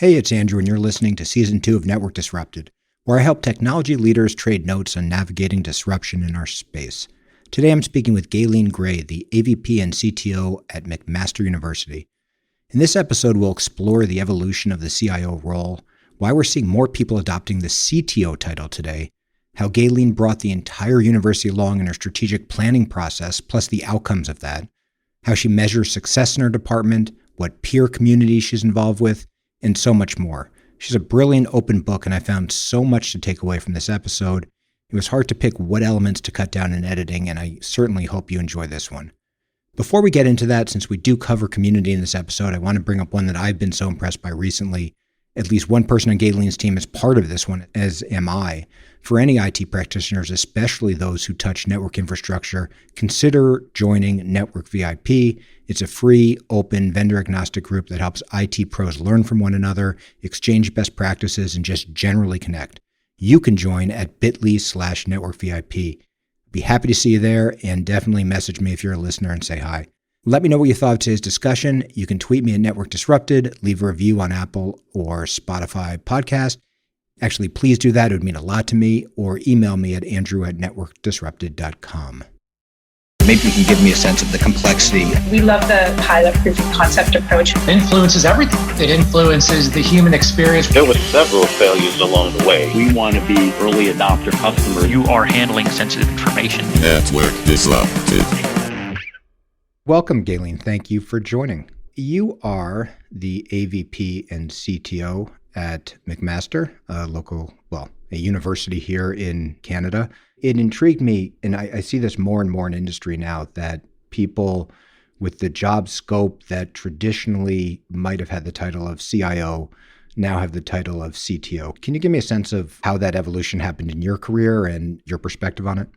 Hey, it's Andrew, and you're listening to Season 2 of Network Disrupted, where I help technology leaders trade notes on navigating disruption in our space. Today I'm speaking with Gayleen Gray, the VP and CTO at McMaster University. In this episode, we'll explore the evolution of the CIO role, why we're seeing more people adopting the CTO title today, how Gayleen brought the entire university along in her strategic planning process, plus the outcomes of that, how she measures success in her department, what peer community she's involved with, and so much more. She's a brilliant open book, and I found so much to take away from this episode. It was hard to pick what elements to cut down in editing, and I certainly hope you enjoy this one. Before we get into that, since we do cover community in this episode, I want to bring up one that I've been so impressed by recently. At least one person on Gayleen's team is part of this one, as am I. For any IT practitioners, especially those who touch network infrastructure, consider joining Network VIP. It's a free, open, vendor-agnostic group that helps IT pros learn from one another, exchange best practices, and just generally connect. You can join at bit.ly/networkvip. Be happy to see you there, and definitely message me if you're a listener and say hi. Let me know what you thought of today's discussion. You can tweet me at Network Disrupted, leave a review on Apple or Spotify podcast. Actually, please do that. It would mean a lot to me. Or email me at andrew@networkdisrupted.com. Maybe you can give me a sense of the complexity. We love the pilot proof of concept approach. It influences everything. It influences the human experience. There were several failures along the way. We want to be early adopter customers. You are handling sensitive information. Network Disrupted. Welcome, Gayleen. Thank you for joining. You are the AVP and CTO at McMaster, a university here in Canada. It intrigued me, and I see this more and more in industry now, that people with the job scope that traditionally might have had the title of CIO now have the title of CTO. Can you give me a sense of how that evolution happened in your career and your perspective on it?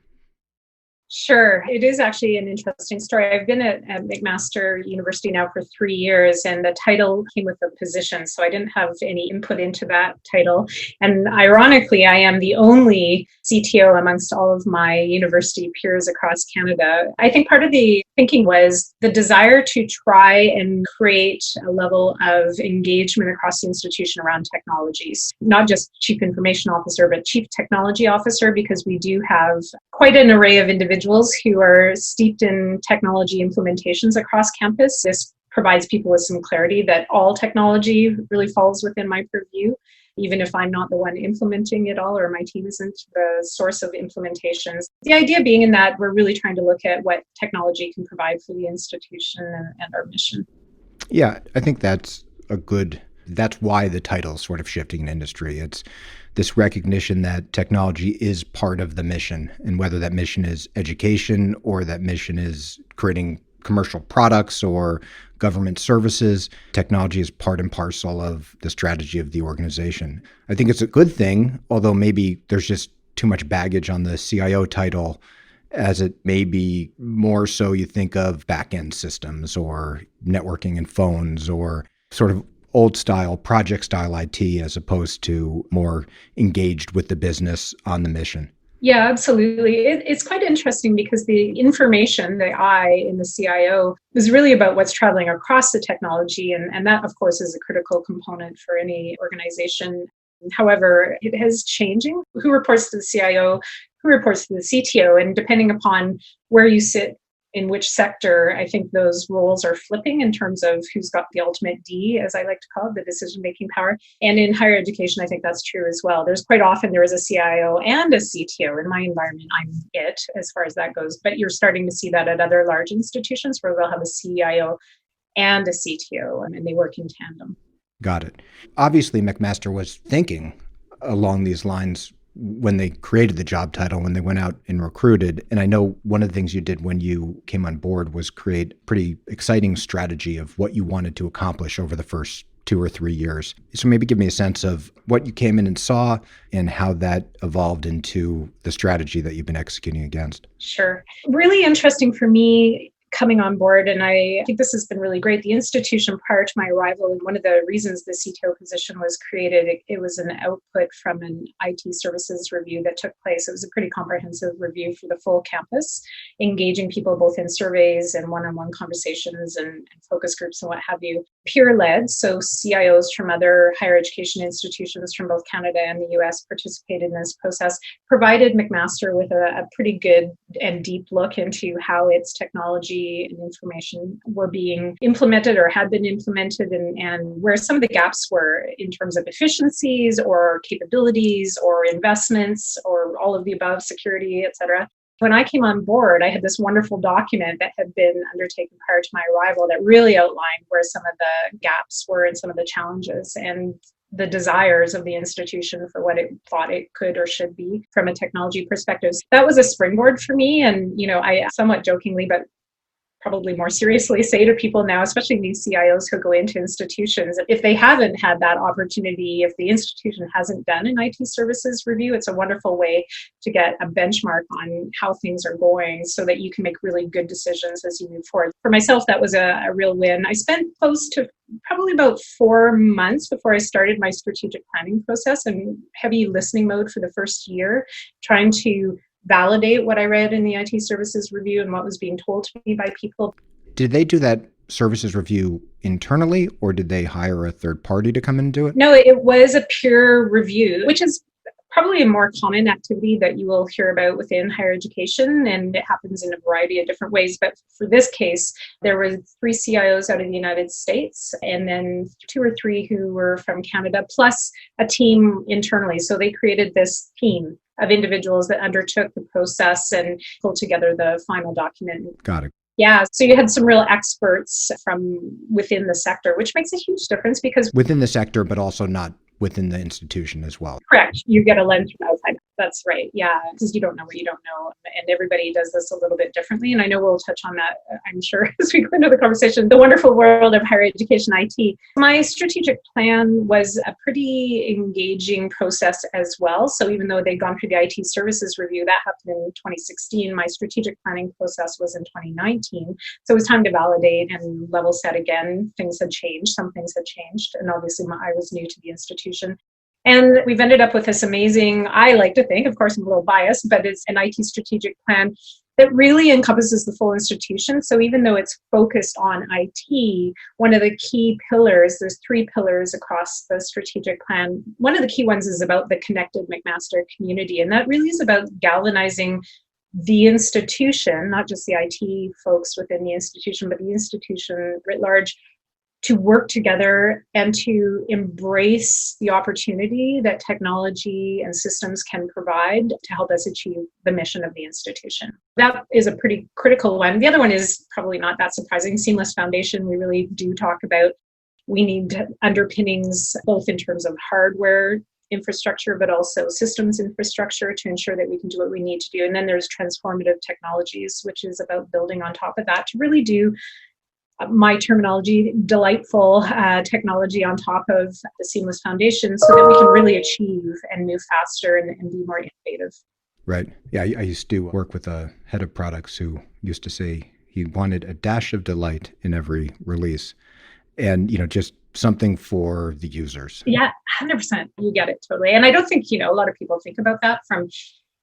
Sure. It is actually an interesting story. I've been at McMaster University now for 3 years, and the title came with the position, so I didn't have any input into that title. And ironically, I am the only CTO amongst all of my university peers across Canada. I think part of the thinking was the desire to try and create a level of engagement across the institution around technologies, not just Chief Information Officer, but Chief Technology Officer, because we do have quite an array of individuals who are steeped in technology implementations across campus. This provides people with some clarity that all technology really falls within my purview, even if I'm not the one implementing it all or my team isn't the source of implementations. The idea being in that we're really trying to look at what technology can provide for the institution and our mission. Yeah, I think that's why the title is sort of shifting in industry. It's this recognition that technology is part of the mission, and whether that mission is education or that mission is creating commercial products or government services, technology is part and parcel of the strategy of the organization. I think it's a good thing, although maybe there's just too much baggage on the CIO title, as it may be more so you think of back-end systems or networking and phones or sort of old style, project style IT, as opposed to more engaged with the business on the mission. Yeah, absolutely. It's quite interesting because the information, the I in the CIO, is really about what's traveling across the technology. And that, of course, is a critical component for any organization. However, it is changing. Who reports to the CIO? Who reports to the CTO? And depending upon where you sit in which sector, I think those roles are flipping in terms of who's got the ultimate D, as I like to call it, the decision-making power. And in higher education, I think that's true as well. There's quite often there is a CIO and a CTO. In my environment, I'm it as far as that goes. But you're starting to see that at other large institutions where they'll have a CIO and a CTO, and they work in tandem. Got it. Obviously, McMaster was thinking along these lines when they created the job title, when they went out and recruited. And I know one of the things you did when you came on board was create a pretty exciting strategy of what you wanted to accomplish over the first 2 or 3 years. So maybe give me a sense of what you came in and saw and how that evolved into the strategy that you've been executing against. Sure. Really interesting for me coming on board, and I think this has been really great. The institution prior to my arrival, and one of the reasons the CTO position was created, it was an output from an IT services review that took place. It was a pretty comprehensive review for the full campus, engaging people both in surveys and one-on-one conversations and focus groups and what have you. Peer-led, so CIOs from other higher education institutions from both Canada and the US participated in this process, provided McMaster with a pretty good and deep look into how its technology and information were being implemented or had been implemented, and where some of the gaps were in terms of efficiencies or capabilities or investments or all of the above, security, et cetera. When I came on board, I had this wonderful document that had been undertaken prior to my arrival that really outlined where some of the gaps were and some of the challenges and the desires of the institution for what it thought it could or should be from a technology perspective. So that was a springboard for me. And, I somewhat jokingly, but probably more seriously say to people now, especially these CIOs who go into institutions, if they haven't had that opportunity, if the institution hasn't done an IT services review, it's a wonderful way to get a benchmark on how things are going so that you can make really good decisions as you move forward. For myself, that was a real win. I spent close to probably about 4 months before I started my strategic planning process in heavy listening mode for the first year, trying to validate what I read in the IT services review and what was being told to me by people. Did they do that services review internally, or did they hire a third party to come and do it? No, it was a peer review, which is probably a more common activity that you will hear about within higher education, and it happens in a variety of different ways. But for this case, there were 3 CIOs out of the United States, and then 2 or 3 who were from Canada, plus a team internally. So they created this team of individuals that undertook the process and pulled together the final document. Got it. Yeah, so you had some real experts from within the sector, which makes a huge difference because Within the sector, but also not within the institution as well. correct, you get a lens from outside. That's right. Yeah, because you don't know what you don't know. And everybody does this a little bit differently. And I know we'll touch on that, I'm sure, as we go into the conversation, the wonderful world of higher education IT. My strategic plan was a pretty engaging process as well. So even though they'd gone through the IT services review, that happened in 2016, my strategic planning process was in 2019. So it was time to validate and level set again. Things had changed. Some things had changed. And obviously I was new to the institution. And we've ended up with this amazing, I like to think, of course I'm a little biased, but it's an IT strategic plan that really encompasses the full institution. So even though it's focused on IT, one of the key pillars, there's 3 pillars across the strategic plan. One of the key ones is about the connected McMaster community. And that really is about galvanizing the institution, not just the IT folks within the institution, but the institution writ large, to work together and to embrace the opportunity that technology and systems can provide to help us achieve the mission of the institution. That is a pretty critical one. The other one is probably not that surprising, seamless foundation. We really do talk about we need underpinnings both in terms of hardware infrastructure, but also systems infrastructure to ensure that we can do what we need to do. And then there's transformative technologies, which is about building on top of that to really do my terminology, delightful technology on top of the seamless foundation so that we can really achieve and move faster and be more innovative. Right. Yeah, I used to work with a head of products who used to say he wanted a dash of delight in every release and, just something for the users. Yeah, 100%. You get it totally. And I don't think, a lot of people think about that from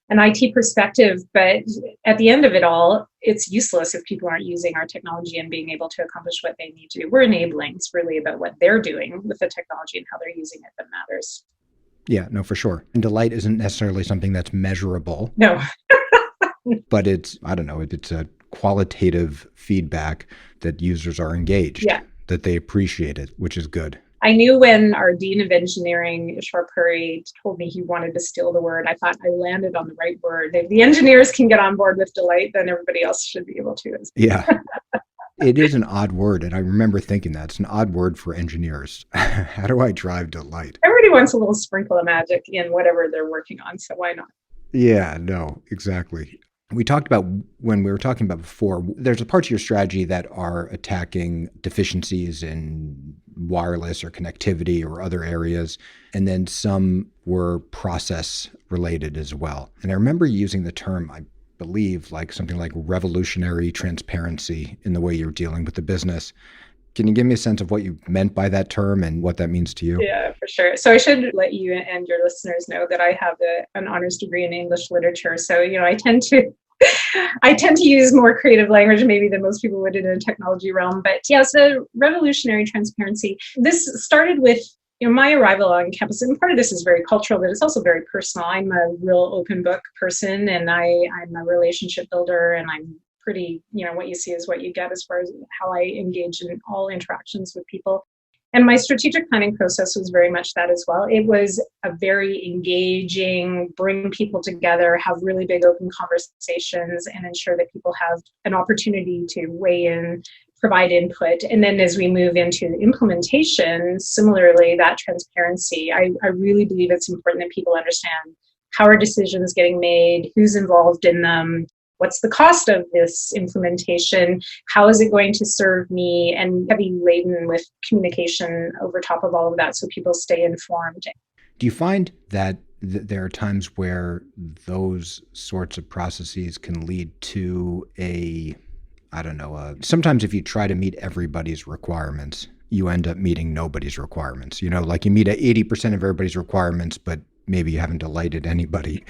an IT perspective, but at the end of it all, it's useless if people aren't using our technology and being able to accomplish what they need to do. We're enabling. It's really about what they're doing with the technology and how they're using it that matters. Yeah, no, for sure. And delight isn't necessarily something that's measurable. No. But it's a qualitative feedback that users are engaged, that they appreciate it, which is good. I knew when our Dean of Engineering, Ishwar Puri, told me he wanted to steal the word, I thought I landed on the right word. If the engineers can get on board with delight, then everybody else should be able to. Yeah. It is an odd word. And I remember thinking that it's an odd word for engineers. How do I drive delight? Everybody wants a little sprinkle of magic in whatever they're working on. So why not? Yeah, no, exactly. We talked about, when we were talking about before, there's a parts of your strategy that are attacking deficiencies in wireless or connectivity or other areas. And then some were process related as well. And I remember using the term, I believe, like something like revolutionary transparency in the way you're dealing with the business. Can you give me a sense of what you meant by that term and what that means to you? Yeah, for sure. So I should let you and your listeners know that I have an honors degree in English literature. So, I tend to use more creative language maybe than most people would in a technology realm. But yeah, so revolutionary transparency. This started with my arrival on campus, and part of this is very cultural, but it's also very personal. I'm a real open book person, and I'm a relationship builder, and I'm pretty, what you see is what you get as far as how I engage in all interactions with people. And my strategic planning process was very much that as well. It was a very engaging, bring people together, have really big open conversations, and ensure that people have an opportunity to weigh in, provide input. And then as we move into implementation, similarly, that transparency, I really believe it's important that people understand how are decisions getting made, who's involved in them, what's the cost of this implementation? How is it going to serve me? And heavy laden with communication over top of all of that so people stay informed. Do you find that there are times where those sorts of processes can lead to sometimes if you try to meet everybody's requirements, you end up meeting nobody's requirements. Like you meet 80% of everybody's requirements, but maybe you haven't delighted anybody.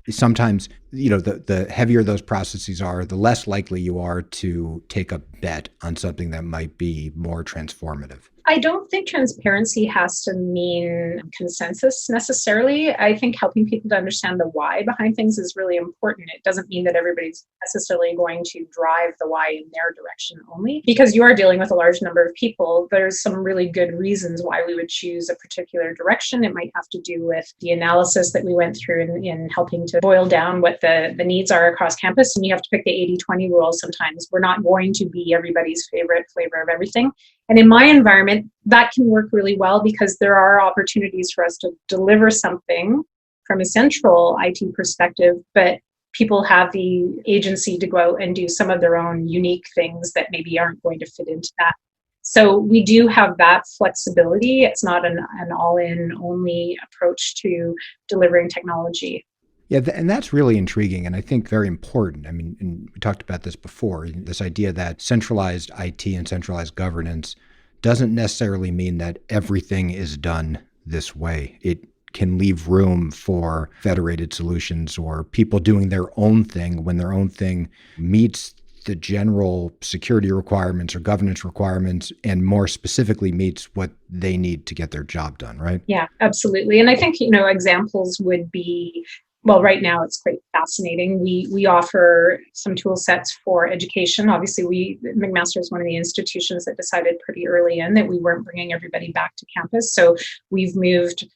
Sometimes, the heavier those processes are, the less likely you are to take a bet on something that might be more transformative. I don't think transparency has to mean consensus necessarily. I think helping people to understand the why behind things is really important. It doesn't mean that everybody's necessarily going to drive the why in their direction only. Because you are dealing with a large number of people, there's some really good reasons why we would choose a particular direction. It might have to do with the analysis that we went through in helping to boil down what the needs are across campus. And you have to pick the 80-20 rule sometimes. We're not going to be everybody's favorite flavor of everything. And in my environment, that can work really well because there are opportunities for us to deliver something from a central IT perspective, but people have the agency to go out and do some of their own unique things that maybe aren't going to fit into that. So we do have that flexibility. It's not an all-in only approach to delivering technology. Yeah, and that's really intriguing and I think very important. I mean, and we talked about this before, this idea that centralized IT and centralized governance doesn't necessarily mean that everything is done this way. It can leave room for federated solutions or people doing their own thing when their own thing meets the general security requirements or governance requirements and more specifically meets what they need to get their job done, right? Yeah, absolutely. And I think, examples would be, well, right now it's quite fascinating. We offer some tool sets for education. Obviously, McMaster is one of the institutions that decided pretty early in that we weren't bringing everybody back to campus. So we've moved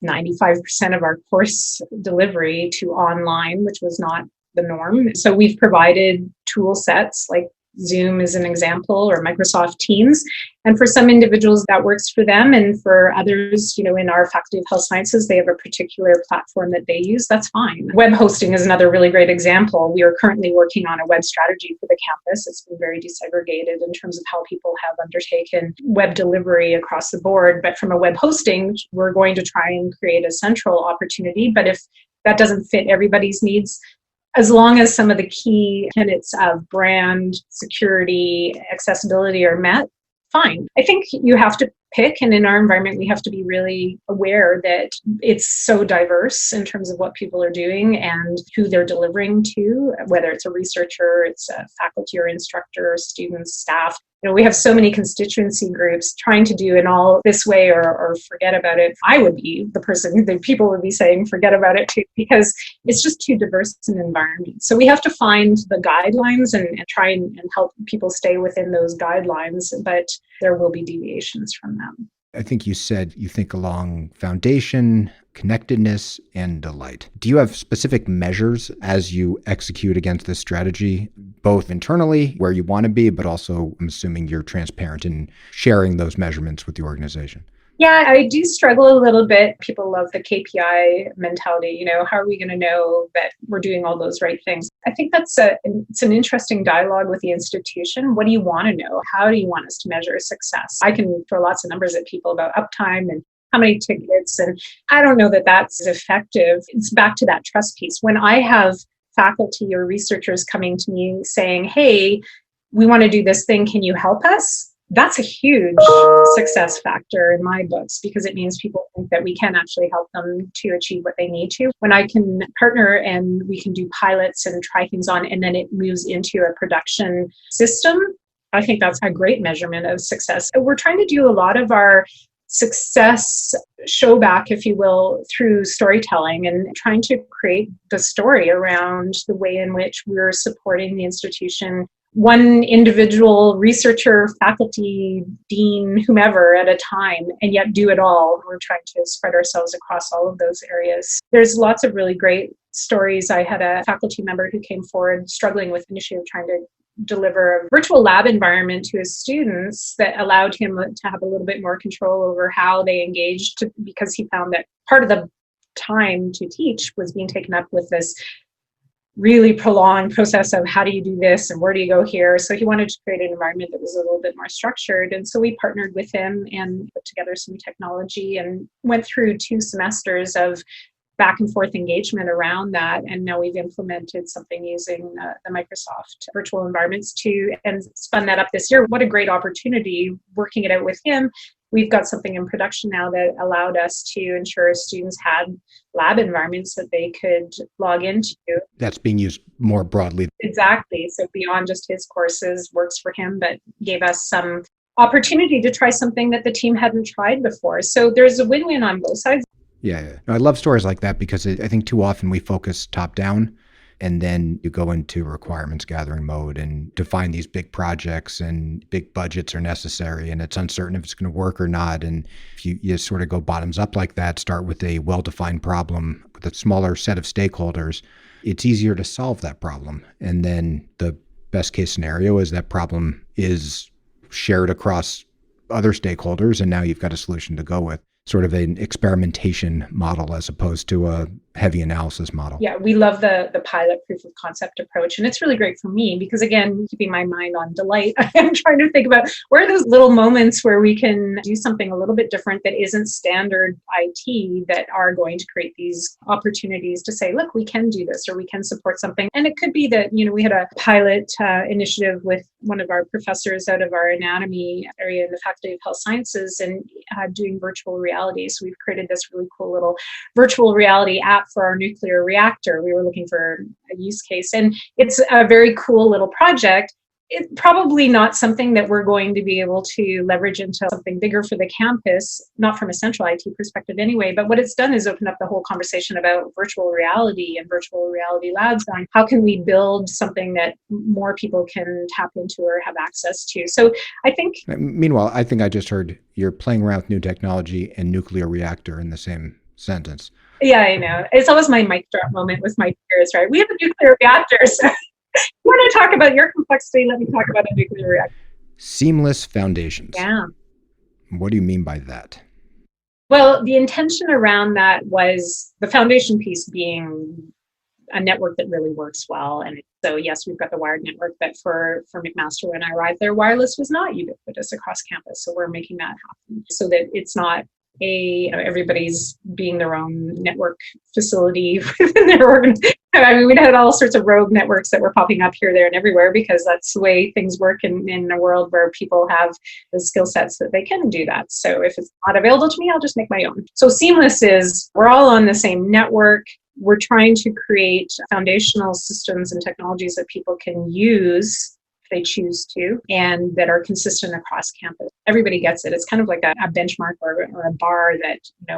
95% of our course delivery to online, which was not the norm. So we've provided tool sets like Zoom is an example, or Microsoft Teams. And for some individuals, that works for them. And for others, in our Faculty of Health Sciences, they have a particular platform that they use. That's fine. Web hosting is another really great example. We are currently working on a web strategy for the campus. It's been very desegregated in terms of how people have undertaken web delivery across the board. But from a web hosting, we're going to try and create a central opportunity. But if that doesn't fit everybody's needs, as long as some of the key tenets of brand, security, accessibility are met, fine. I think you have to pick, and in our environment, we have to be really aware that it's so diverse in terms of what people are doing and who they're delivering to, whether it's a researcher, it's a faculty or instructor, students, staff. We have so many constituency groups trying to do it all this way or forget about it. I would be the person that people would be saying forget about it too, because it's just too diverse an environment. So we have to find the guidelines and try and help people stay within those guidelines, but there will be deviations from them. I think you said you think along foundation, connectedness, and delight. Do you have specific measures as you execute against this strategy, both internally, where you want to be, but also I'm assuming you're transparent in sharing those measurements with the organization? Yeah, I do struggle a little bit. People love the KPI mentality. How are we going to know that we're doing all those right things? I think it's an interesting dialogue with the institution. What do you want to know? How do you want us to measure success? I can throw lots of numbers at people about uptime and how many tickets, and I don't know that that's effective. It's back to that trust piece. When I have faculty or researchers coming to me saying, hey, we want to do this thing. Can you help us? That's a huge success factor in my books, because it means people think that we can actually help them to achieve what they need to. When I can partner and we can do pilots and try things on, and then it moves into a production system, I think that's a great measurement of success. We're trying to do a lot of our success show back, if you will, through storytelling and trying to create the story around the way in which we're supporting the institution, one individual researcher, faculty, dean, whomever at a time, and yet do it all. We're trying to spread ourselves across all of those areas. There's lots of really great stories. I had a faculty member who came forward struggling with an issue of trying to deliver a virtual lab environment to his students that allowed him to have a little bit more control over how they engaged, because he found that part of the time to teach was being taken up with this really prolonged process of how do you do this and where do you go here. So he wanted to create an environment that was a little bit more structured. And so we partnered with him and put together some technology and went through 2 semesters of back and forth engagement around that. And now we've implemented something using the Microsoft virtual environments and spun that up this year. What a great opportunity working it out with him. We've got something in production now that allowed us to ensure students had lab environments that they could log into. That's being used more broadly. Exactly. So beyond just his courses, works for him, but gave us some opportunity to try something that the team hadn't tried before. So there's a win-win on both sides. Yeah. No, I love stories like that because I think too often we focus top down and then you go into requirements gathering mode and define these big projects and big budgets are necessary and it's uncertain if it's going to work or not. And if you sort of go bottoms up like that, start with a well-defined problem with a smaller set of stakeholders, it's easier to solve that problem. And then the best case scenario is that problem is shared across other stakeholders and now you've got a solution to go with. Sort of an experimentation model as opposed to a heavy analysis model. Yeah, we love the pilot proof of concept approach. And it's really great for me because, again, keeping my mind on delight, I'm trying to think about where are those little moments where we can do something a little bit different that isn't standard IT that are going to create these opportunities to say, look, we can do this or we can support something. And it could be that, we had a pilot initiative with one of our professors out of our anatomy area in the Faculty of Health Sciences and doing virtual reality. So we've created this really cool little virtual reality app for our nuclear reactor. We were looking for a use case, and it's a very cool little project. It's probably not something that we're going to be able to leverage into something bigger for the campus, not from a central IT perspective anyway, but what it's done is open up the whole conversation about virtual reality and virtual reality labs on how can we build something that more people can tap into or have access to. So I think... Meanwhile, I think I just heard you're playing around with new technology and nuclear reactor in the same sentence. Yeah, I know. It's always my mic drop moment with my peers, right? We have a nuclear reactor, so you want to talk about your complexity, let me talk about a nuclear reactor. Seamless foundations. Yeah. What do you mean by that? Well, the intention around that was the foundation piece being a network that really works well. And so, yes, we've got the wired network, but for McMaster, when I arrived there, wireless was not ubiquitous across campus. So we're making that happen so that it's not everybody's being their own network facility within their organization. I mean, we had all sorts of rogue networks that were popping up here, there, and everywhere because that's the way things work in a world where people have the skill sets that they can do that. So if it's not available to me, I'll just make my own. So seamless is we're all on the same network. We're trying to create foundational systems and technologies that people can use if they choose to, and that are consistent across campus. Everybody gets it. It's kind of like a benchmark or a bar that,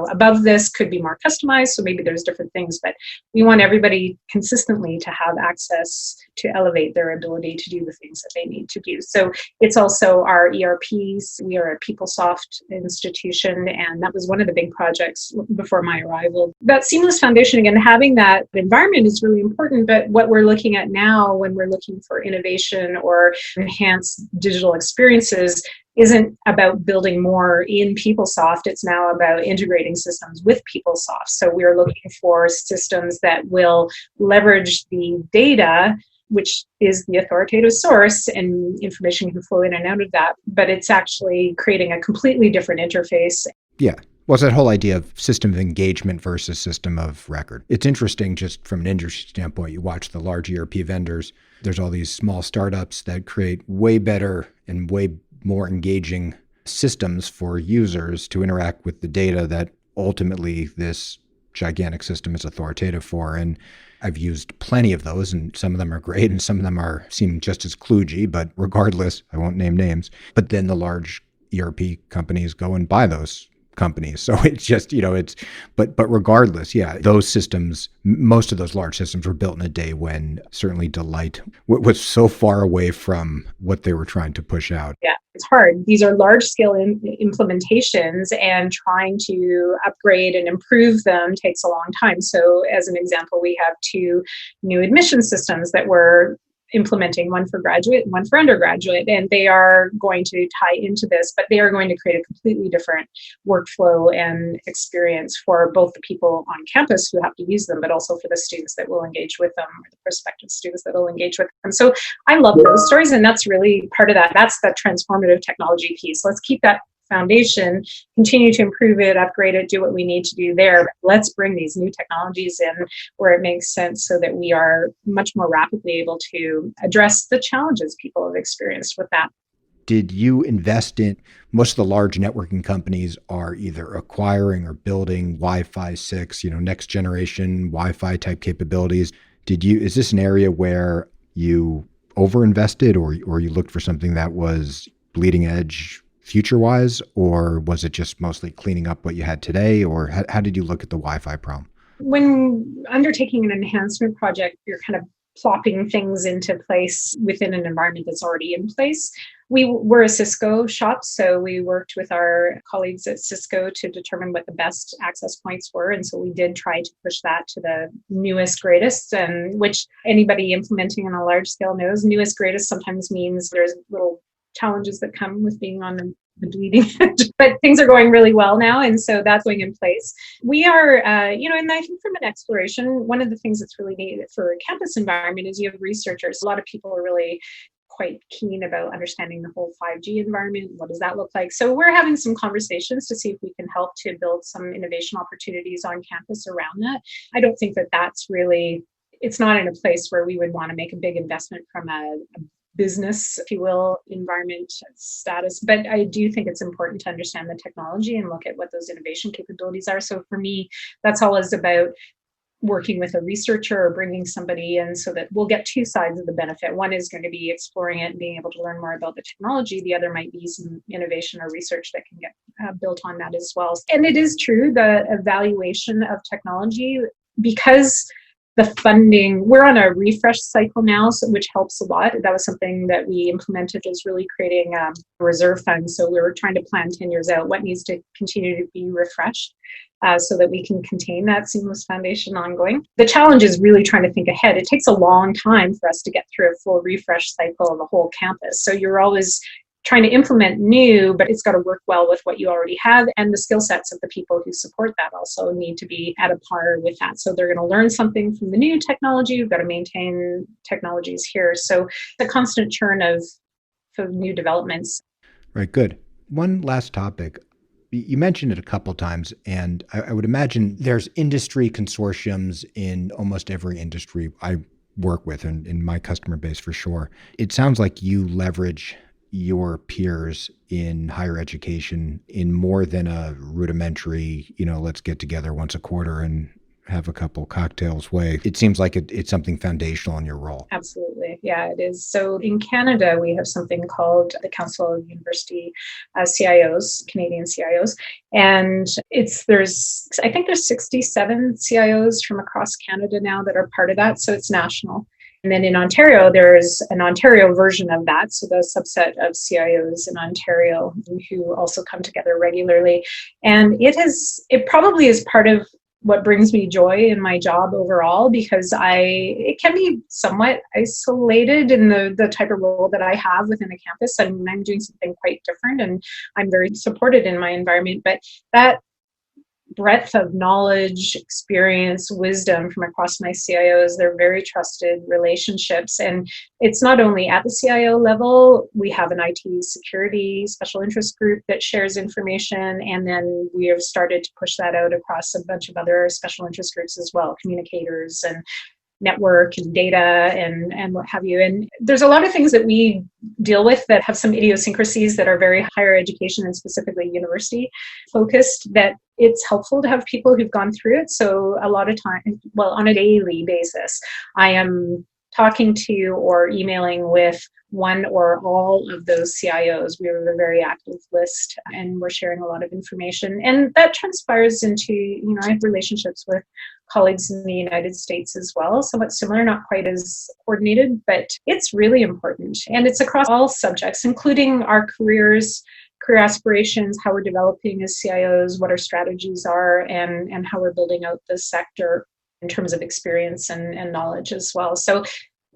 above this could be more customized. So maybe there's different things, but we want everybody consistently to have access to elevate their ability to do the things that they need to do. So it's also our ERPs. We are a PeopleSoft institution, and that was one of the big projects before my arrival. That seamless foundation, again, having that environment is really important, but what we're looking at now when we're looking for innovation or enhanced digital experiences isn't about building more in PeopleSoft. It's now about integrating systems with PeopleSoft. So we're looking for systems that will leverage the data, which is the authoritative source, and information can flow in and out of that. But it's actually creating a completely different interface. Yeah. Well, it's that whole idea of system of engagement versus system of record. It's interesting just from an industry standpoint. You watch the large ERP vendors. There's all these small startups that create way better and way more engaging systems for users to interact with the data that ultimately this gigantic system is authoritative for. And I've used plenty of those, and some of them are great and some of them seem just as kludgy, but regardless, I won't name names. But then the large ERP companies go and buy those companies. So it's just, but regardless, yeah, those systems, most of those large systems were built in a day when certainly Delight was so far away from what they were trying to push out. Yeah, it's hard. These are large scale implementations, and trying to upgrade and improve them takes a long time. So as an example, we have 2 new admission systems that we're implementing, one for graduate and one for undergraduate, and they are going to tie into this, but they are going to create a completely different workflow and experience for both the people on campus who have to use them, but also for the students that will engage with them, or the prospective students that will engage with them. So I love those stories, and that's really part of that. That's the transformative technology piece. Let's keep that foundation, continue to improve it, upgrade it, do what we need to do there. But let's bring these new technologies in where it makes sense so that we are much more rapidly able to address the challenges people have experienced with that. Did you invest in, most of the large networking companies are either acquiring or building Wi-Fi 6, next generation Wi-Fi type capabilities. Is this an area where you overinvested or you looked for something that was bleeding edge future-wise, or was it just mostly cleaning up what you had today, or how did you look at the Wi-Fi problem? When undertaking an enhancement project, you're kind of plopping things into place within an environment that's already in place. We were a Cisco shop, so we worked with our colleagues at Cisco to determine what the best access points were. And so we did try to push that to the newest, greatest, and which anybody implementing on a large scale knows, newest, greatest sometimes means there's little challenges that come with being on the bleeding edge, but things are going really well now. And so that's going in place. We are, and I think from an exploration, one of the things that's really neat for a campus environment is you have researchers. A lot of people are really quite keen about understanding the whole 5G environment. What does that look like? So we're having some conversations to see if we can help to build some innovation opportunities on campus around that. I don't think that that's really, it's not in a place where we would want to make a big investment from a business, if you will, environment status. But I do think it's important to understand the technology and look at what those innovation capabilities are. So for me, that's always about working with a researcher or bringing somebody in so that we'll get 2 sides of the benefit. One is going to be exploring it and being able to learn more about the technology. The other might be some innovation or research that can get built on that as well. And it is true, the evaluation of technology, because the funding, we're on a refresh cycle now, which helps a lot. That was something that we implemented, was really creating a reserve fund. So we were trying to plan 10 years out what needs to continue to be refreshed so that we can contain that seamless foundation ongoing. The challenge is really trying to think ahead. It takes a long time for us to get through a full refresh cycle of the whole campus. So you're always trying to implement new, but it's got to work well with what you already have. And the skill sets of the people who support that also need to be at a par with that. So they're going to learn something from the new technology. We've got to maintain technologies here. So the constant churn of new developments. Right, good. One last topic. You mentioned it a couple of times, and I would imagine there's industry consortiums in almost every industry I work with, and in my customer base for sure. It sounds like you leverage your peers in higher education in more than a rudimentary, let's get together once a quarter and have a couple cocktails way. It seems like it's something foundational in your role. Absolutely. Yeah, it is. So in Canada, we have something called the Council of University CIOs, Canadian CIOs. And there's 67 CIOs from across Canada now that are part of that. So it's national. And then in Ontario, there's an Ontario version of that. So the subset of CIOs in Ontario who also come together regularly. And it probably is part of what brings me joy in my job overall, because it can be somewhat isolated in the type of role that I have within a campus. I'm doing something quite different, and I'm very supported in my environment. But that breadth of knowledge, experience, wisdom from across my CIOs. They're very trusted relationships. And it's not only at the CIO level. We have an IT security special interest group that shares information. And then we have started to push that out across a bunch of other special interest groups as well, communicators and network and data and what have you. And there's a lot of things that we deal with that have some idiosyncrasies that are very higher education and specifically university focused, that it's helpful to have people who've gone through it. So a lot of time, well, on a daily basis, I am talking to or emailing with one or all of those CIOs. We have a very active list and we're sharing a lot of information. And that transpires into, I have relationships with colleagues in the United States as well, somewhat similar, not quite as coordinated, but it's really important. And it's across all subjects, including our careers, career aspirations, how we're developing as CIOs, what our strategies are, and how we're building out this sector in terms of experience and knowledge as well. So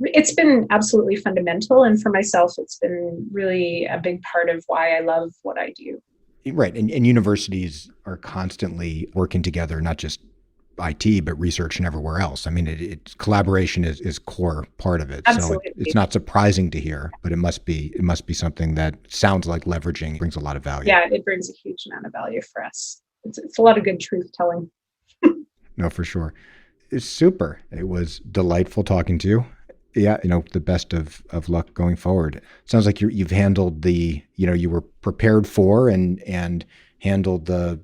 it's been absolutely fundamental. And for myself, it's been really a big part of why I love what I do. Right. And universities are constantly working together, not just IT, but research and everywhere else. I mean, collaboration is core part of it. Absolutely. So it's not surprising to hear, but it must be something that sounds like leveraging brings a lot of value. Yeah, it brings a huge amount of value for us. It's a lot of good truth telling. No, for sure. It's super. It was delightful talking to you. Yeah, the best of luck going forward. Sounds like you've handled you were prepared for and handled the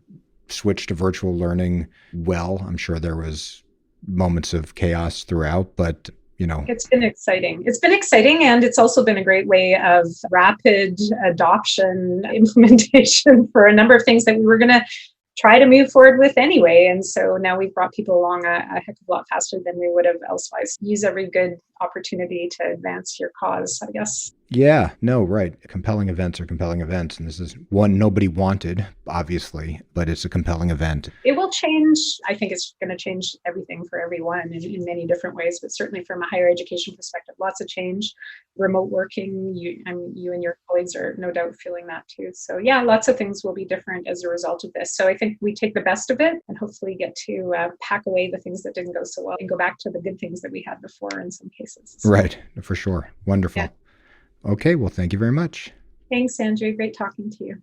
switch to virtual learning well. I'm sure there was moments of chaos throughout, but it's been exciting. It's been exciting, and it's also been a great way of rapid adoption, implementation for a number of things that we were going to try to move forward with anyway. And so now we've brought people along a heck of a lot faster than we would have elsewise. Use every good opportunity to advance your cause, I guess. Yeah, no, right. Compelling events are compelling events. And this is one nobody wanted, obviously, but it's a compelling event. It will change. I think it's going to change everything for everyone in many different ways, but certainly from a higher education perspective, lots of change. Remote working, you and your colleagues are no doubt feeling that too. So yeah, lots of things will be different as a result of this. So I think we take the best of it and hopefully get to pack away the things that didn't go so well and go back to the good things that we had before in some cases. So, right, for sure. Wonderful. Yeah. Okay, well, thank you very much. Thanks, Andrew. Great talking to you.